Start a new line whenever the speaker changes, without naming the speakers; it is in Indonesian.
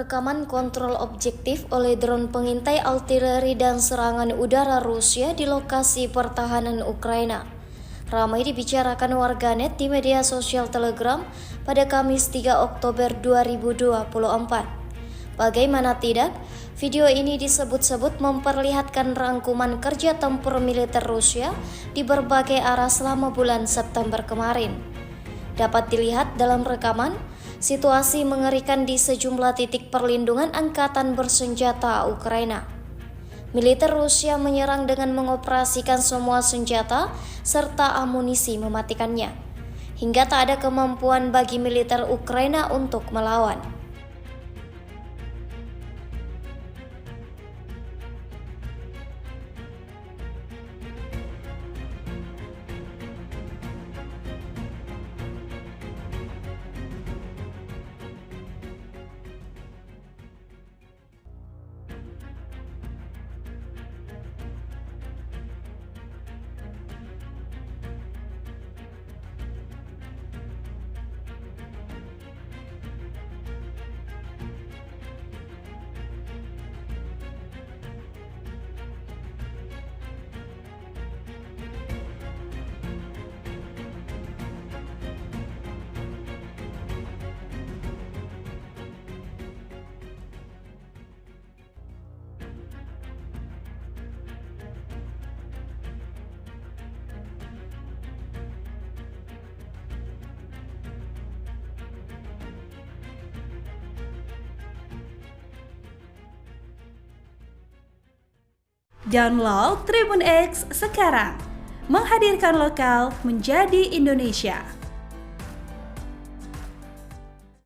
Rekaman kontrol objektif oleh drone pengintai artileri dan serangan udara Rusia di lokasi pertahanan Ukraina ramai dibicarakan warganet di media sosial Telegram pada Kamis 3 Oktober 2024. Bagaimana tidak, video ini disebut-sebut memperlihatkan rangkuman kerja tempur militer Rusia di berbagai arah selama bulan September kemarin. Dapat dilihat dalam rekaman, situasi mengerikan di sejumlah titik perlindungan angkatan bersenjata Ukraina. Militer Rusia menyerang dengan mengoperasikan semua senjata serta amunisi mematikannya, hingga tak ada kemampuan bagi militer Ukraina untuk melawan.
Download Tribun X sekarang, menghadirkan lokal menjadi Indonesia.